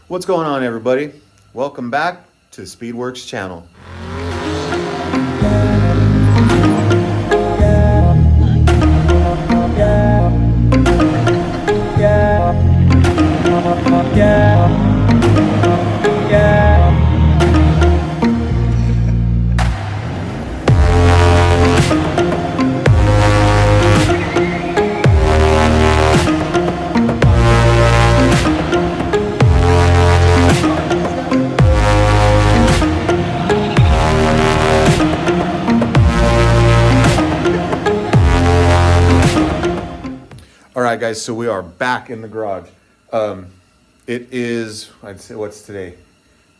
What's going on, everybody? Welcome back to the Speedworks channel. All right, guys, so we are back in the garage. It is, I'd say, what's today?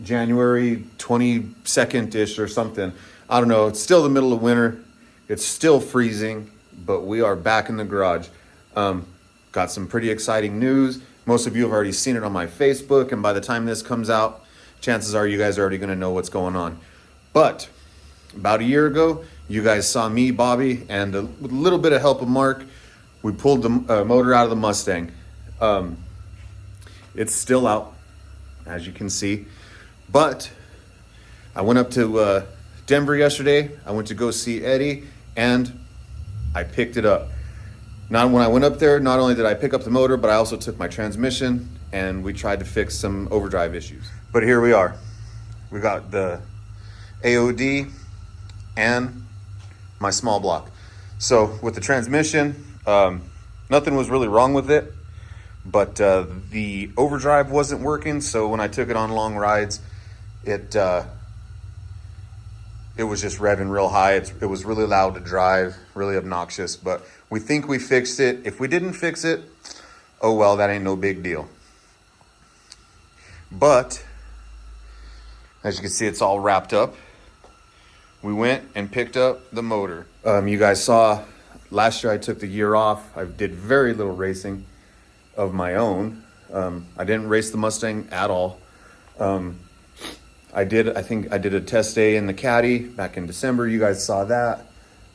January 22nd-ish or something. I don't know. It's still the middle of winter. It's still freezing, but we are back in the garage. Got some pretty exciting news. Most of you have already seen it on my Facebook, and by the time this comes out, chances are you guys are already going to know what's going on. But about a year ago, you guys saw me, Bobby, and with a little bit of help of Mark, we pulled the motor out of the Mustang. It's still out, as you can see. But I went up to Denver yesterday. I went to go see Eddie, and I picked it up. Now, when I went up there, not only did I pick up the motor, but I also took my transmission, and we tried to fix some overdrive issues. But here we are. We got the AOD and my small block. So with the transmission, nothing was really wrong with it, but the overdrive wasn't working. So when I took it on long rides, it was just revving real high. It was really loud to drive, really obnoxious, but we think we fixed it. If we didn't fix it, oh well, that ain't no big deal. But as you can see, it's all wrapped up. We went and picked up the motor. You guys saw last year I took the year off. I did very little racing of my own. I didn't race the Mustang at all. I think I did a test day in the Caddy back in December. You guys saw that.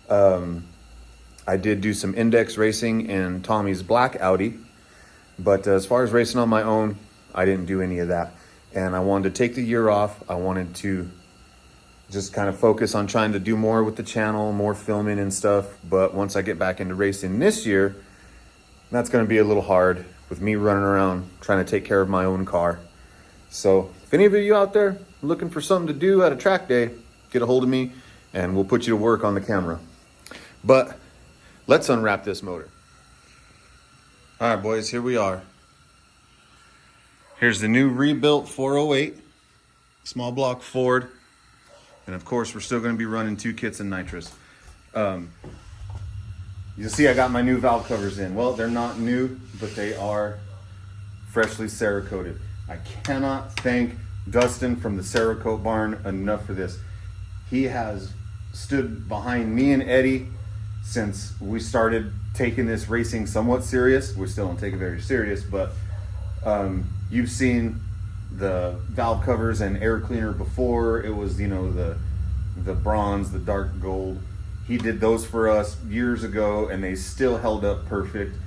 I did do some index racing in Tommy's black Audi. But as far as racing on my own, I didn't do any of that. And I wanted to take the year off. I wanted to just kind of focus on trying to do more with the channel, more filming and stuff. But once I get back into racing this year, that's going to be a little hard with me running around trying to take care of my own car. So if any of you out there looking for something to do at a track day, get a hold of me and we'll put you to work on the camera. But let's unwrap this motor. All right, boys, here we are. Here's the new rebuilt 408 small block Ford. And of course, we're still going to be running 2 kits of nitrous. You'll see I got my new valve covers in. Well, they're not new, but they are freshly Cerakoted. I cannot thank Dustin from the Cerakote barn enough for this. He has stood behind me and Eddie since we started taking this racing somewhat serious. We still don't take it very serious, but you've seen the valve covers and air cleaner before. It was, you know, the bronze, the dark gold. He did those for us years ago and they still held up perfect.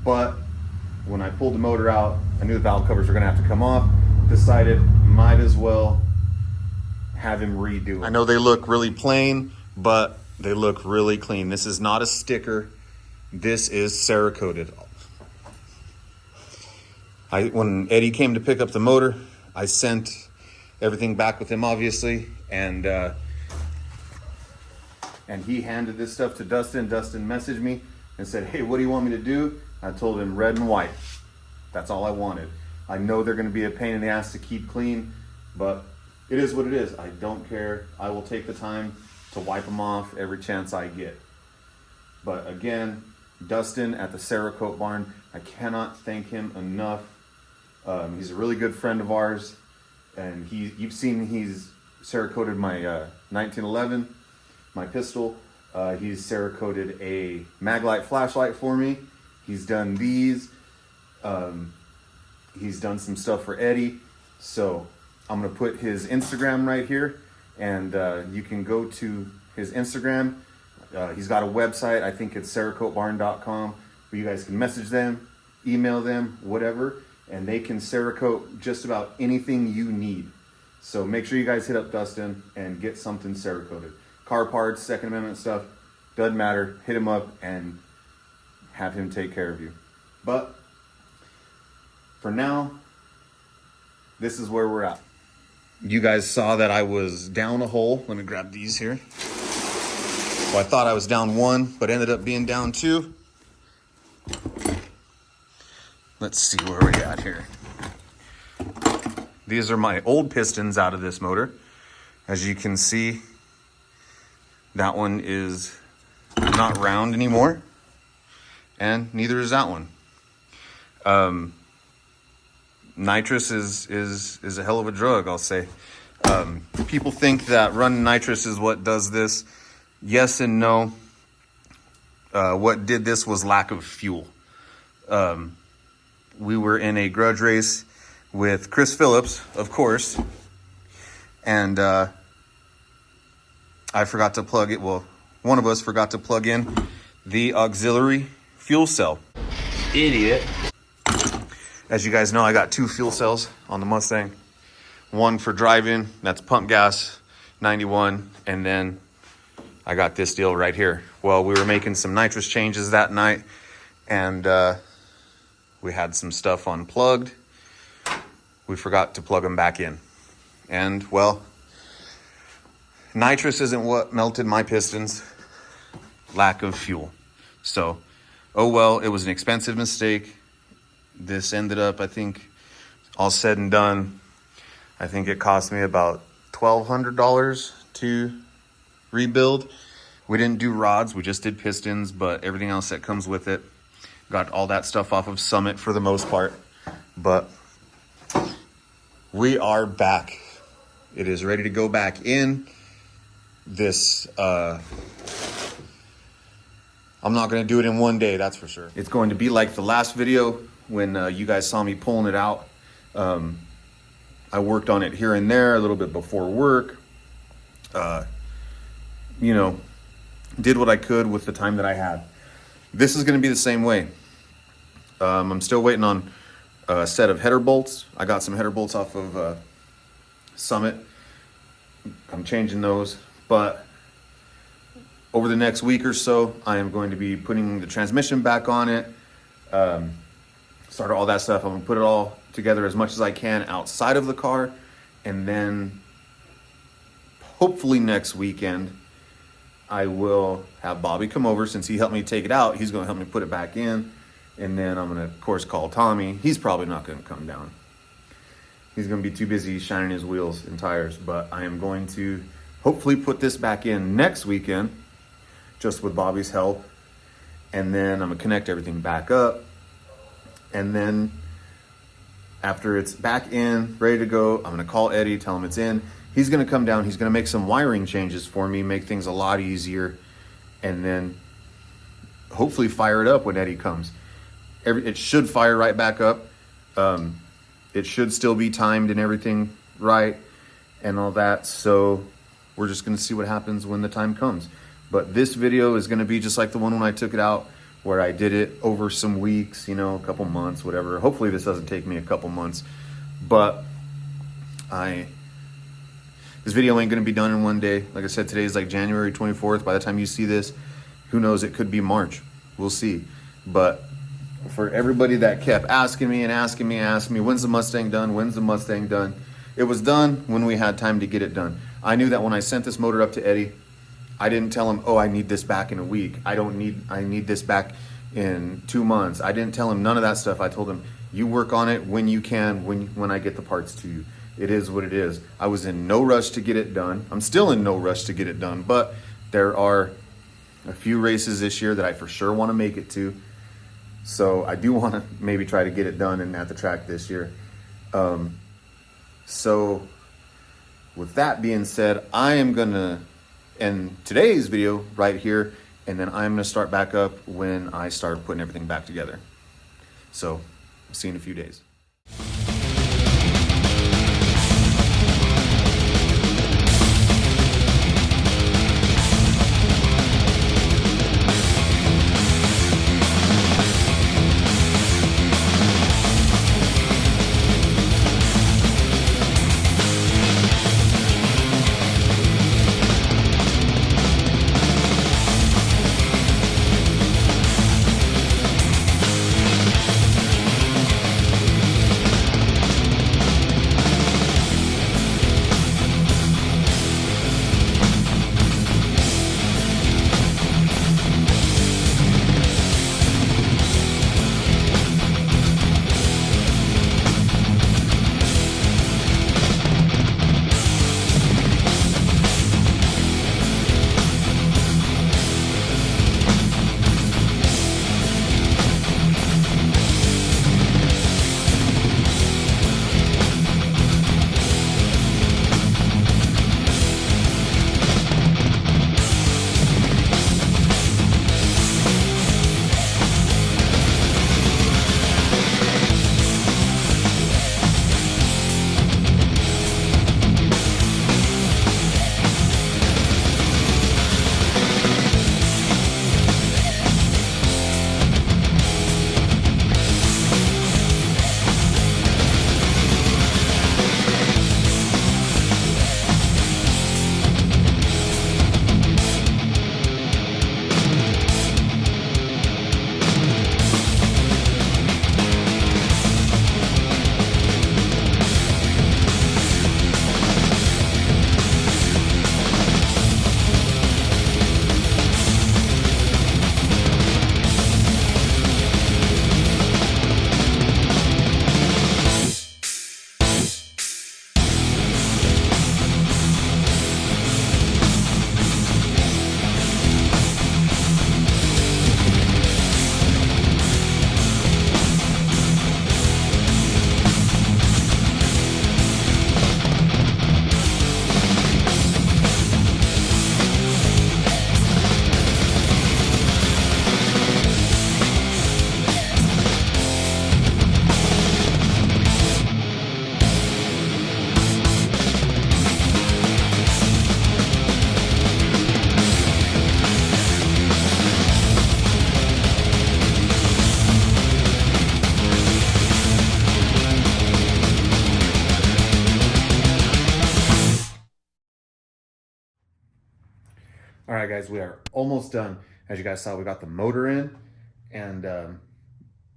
But when I pulled the motor out, I knew the valve covers were gonna have to come off. Decided might as well have him redo it. I know they look really plain, but they look really clean. This is not a sticker. This is Cerakoted. When Eddie came to pick up the motor, I sent everything back with him, obviously, and he handed this stuff to Dustin. Dustin messaged me and said, "Hey, what do you want me to do?" I told him red and white. That's all I wanted. I know they're going to be a pain in the ass to keep clean, but it is what it is. I don't care. I will take the time to wipe them off every chance I get. But again, Dustin at the Cerakote barn, I cannot thank him enough. He's a really good friend of ours, and you've seen he's Cerakoted my 1911, my pistol. He's Cerakoted a maglite flashlight for me. He's done these. He's done some stuff for Eddie. So I'm gonna put his Instagram right here, and you can go to his Instagram. He's got a website. I think it's cerakotebarn.com, where you guys can message them, email them, whatever, and they can Cerakote just about anything you need. So make sure you guys hit up Dustin and get something Cerakoted. Car parts, Second Amendment stuff, doesn't matter. Hit him up and have him take care of you. But for now, this is where we're at. You guys saw that I was down a hole. Let me grab these here. Well, I thought I was down one, but ended up being down two. Let's see where we're at here. These are my old pistons out of this motor. As you can see, that one is not round anymore, and neither is that one. Nitrous is a hell of a drug, I'll say. People think that running nitrous is what does this. Yes and no. What did this was lack of fuel. We were in a grudge race with Chris Phillips, of course, and I forgot to plug it. Well, one of us forgot to plug in the auxiliary fuel cell. Idiot. As you guys know, I got 2 fuel cells on the Mustang. One for driving, that's pump gas, 91, and then I got this deal right here. Well, we were making some nitrous changes that night, and we had some stuff unplugged. We forgot to plug them back in. And, well, nitrous isn't what melted my pistons. Lack of fuel. So, oh well, it was an expensive mistake. This ended up, I think, all said and done, I think it cost me about $1,200 to rebuild. We didn't do rods, we just did pistons, but everything else that comes with it. Got all that stuff off of Summit for the most part. But we are back. It is ready to go back in. This, I'm not going to do it in one day, that's for sure. It's going to be like the last video when you guys saw me pulling it out. I worked on it here and there a little bit before work. You know, did what I could with the time that I had. This is going to be the same way. I'm still waiting on a set of header bolts. I got some header bolts off of Summit. I'm changing those, but over the next week or so, I am going to be putting the transmission back on it. Start all that stuff. I'm gonna put it all together as much as I can outside of the car, and then hopefully next weekend I will have Bobby come over. Since he helped me take it out, he's gonna help me put it back in, and then I'm gonna of course call Tommy. He's probably not gonna come down. He's gonna be too busy shining his wheels and tires, but I am going to hopefully put this back in next weekend, just with Bobby's help, and then I'm gonna connect everything back up. And then after it's back in, ready to go, I'm gonna call Eddie, tell him it's in. He's gonna come down, he's gonna make some wiring changes for me, make things a lot easier, and then hopefully fire it up when Eddie comes. It should fire right back up. It should still be timed and everything right and all that. So we're just gonna see what happens when the time comes. But this video is gonna be just like the one when I took it out, where I did it over some weeks, you know, a couple months, whatever. Hopefully this doesn't take me a couple months, but this video ain't gonna be done in one day. Like I said, today is like January 24th. By the time you see this, who knows, it could be March. We'll see. But for everybody that kept asking me, when's the Mustang done? When's the Mustang done? It was done when we had time to get it done. I knew that when I sent this motor up to Eddie, I didn't tell him, oh, I need this back in a week. I need this back in 2 months. I didn't tell him none of that stuff. I told him, you work on it when you can, when I get the parts to you. It is what it is. I was in no rush to get it done. I'm still in no rush to get it done, but there are a few races this year that I for sure want to make it to. So I do want to maybe try to get it done and at the track this year. So with that being said, I am going to end today's video right here, and then I'm going to start back up when I start putting everything back together. So see you in a few days. All right, guys, we are almost done. As you guys saw, we got the motor in, and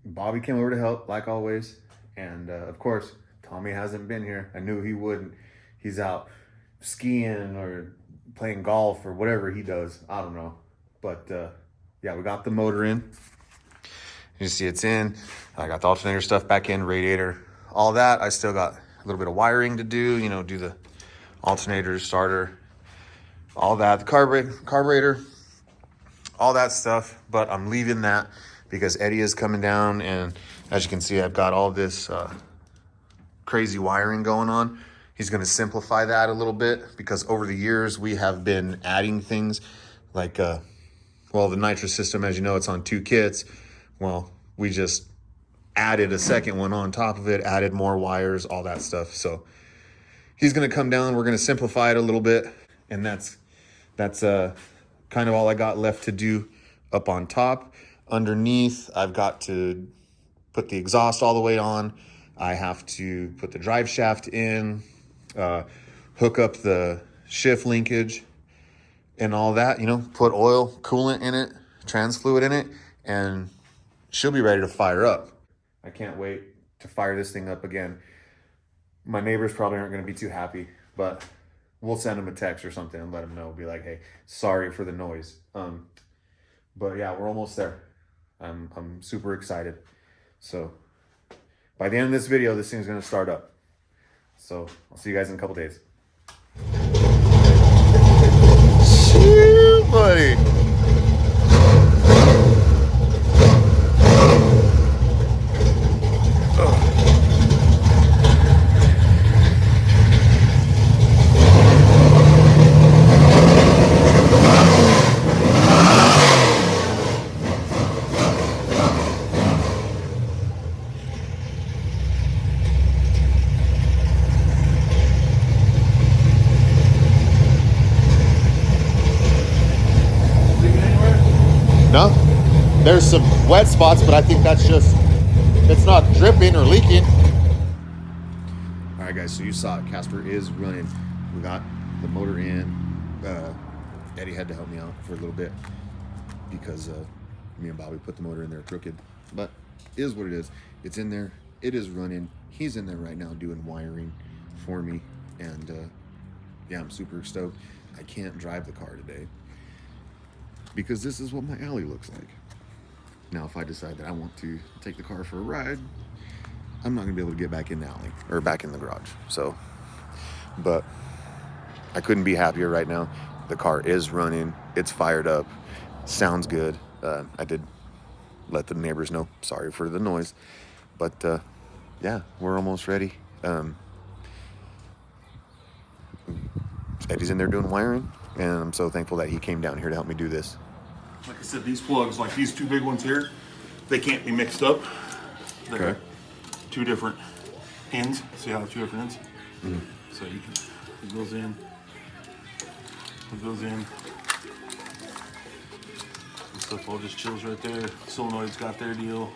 Bobby came over to help, like always. And of course, Tommy hasn't been here. I knew he wouldn't. He's out skiing or playing golf or whatever he does. I don't know. But yeah, we got the motor in. You see it's in. I got the alternator stuff back in, radiator, all that. I still got a little bit of wiring to do, you know, do the alternator, starter, all that, the carburetor, all that stuff. But I'm leaving that because Eddie is coming down, and as you can see, I've got all this crazy wiring going on. He's going to simplify that a little bit because over the years we have been adding things like, well, the nitrous system, as you know, it's on 2 kits. Well, we just added a second one on top of it, added more wires, all that stuff. So he's going to come down. We're going to simplify it a little bit, and that's kind of all I got left to do up on top. Underneath, I've got to put the exhaust all the way on. I have to put the drive shaft in, hook up the shift linkage and all that, you know, put oil, coolant in it, trans fluid in it, and she'll be ready to fire up. I can't wait to fire this thing up again. My neighbors probably aren't going to be too happy, but we'll send them a text or something and let them know. Be like, hey, sorry for the noise. But yeah, we're almost there. I'm super excited. So by the end of this video, this thing's going to start up. So I'll see you guys in a couple days. Shoot, buddy. No, there's some wet spots, but I think that's just, it's not dripping or leaking. All right, guys, so you saw it. Casper is running. We got the motor in. Eddie had to help me out for a little bit because me and Bobby put the motor in there crooked, but it is what it is. It's in there. It is running. He's in there right now doing wiring for me, and yeah, I'm super stoked. I can't drive the car today because this is what my alley looks like. Now, if I decide that I want to take the car for a ride, I'm not gonna be able to get back in the alley or back in the garage. So, but I couldn't be happier right now. The car is running, it's fired up, sounds good. I did let the neighbors know, sorry for the noise, but yeah, we're almost ready. Eddie's in there doing wiring, and I'm so thankful that he came down here to help me do this. Like I said, these plugs, like these 2 big ones here, they can't be mixed up. They're Okay. 2 different ends. See how 2 different ends? Mm-hmm. So you can, it goes in, it goes in. This stuff all just chills right there. Solenoid's got their deal.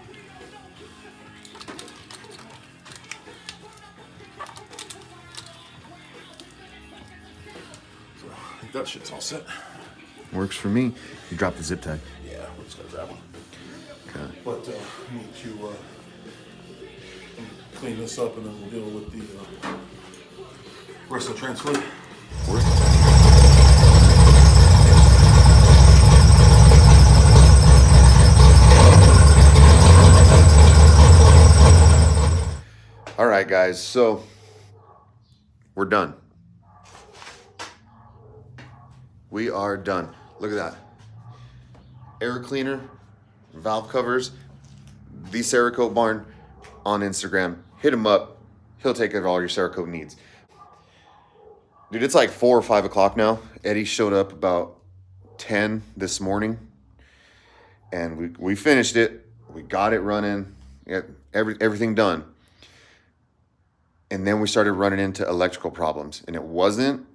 So I think that shit's all set. Works for me. You dropped the zip tie. Yeah, we're just gonna grab one. Okay. But we need to clean this up, and then we'll deal with the rest of the transfer. All right, guys, so we're done. We are done. Look at that. Air cleaner, valve covers, the Cerakote barn on Instagram. Hit him up. He'll take care of all your Cerakote needs. Dude, it's like 4 or 5 o'clock now. Eddie showed up about 10 this morning, and we finished it. We got it running, everything done. And then we started running into electrical problems, and it wasn't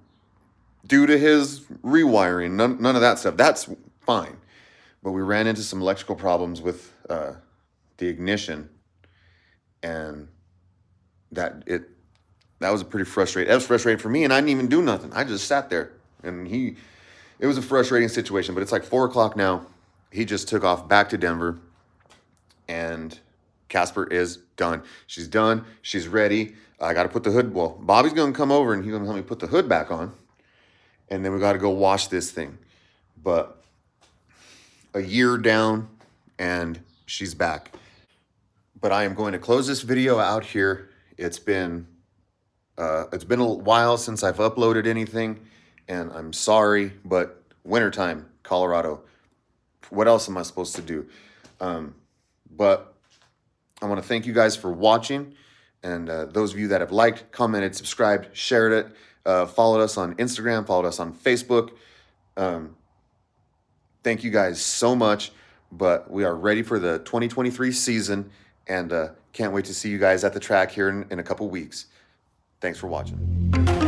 due to his rewiring, none of that stuff. That's fine. But we ran into some electrical problems with the ignition, and that was pretty frustrating. That was frustrating for me, and I didn't even do nothing. I just sat there, and he it was a frustrating situation, but it's like 4 o'clock now. He just took off back to Denver, and Casper is done. She's done. She's ready. I got to put the hood. Well, Bobby's going to come over and he's going to help me put the hood back on. And then we got to go wash this thing. But a year down and she's back. But I am going to close this video out here. It's been a while since I've uploaded anything, and I'm sorry, but wintertime, Colorado. What else am I supposed to do? But I want to thank you guys for watching, and those of you that have liked, commented, subscribed, shared it, followed us on Instagram, followed us on Facebook. Thank you guys so much, but we are ready for the 2023 season, and can't wait to see you guys at the track here in a couple weeks. Thanks for watching.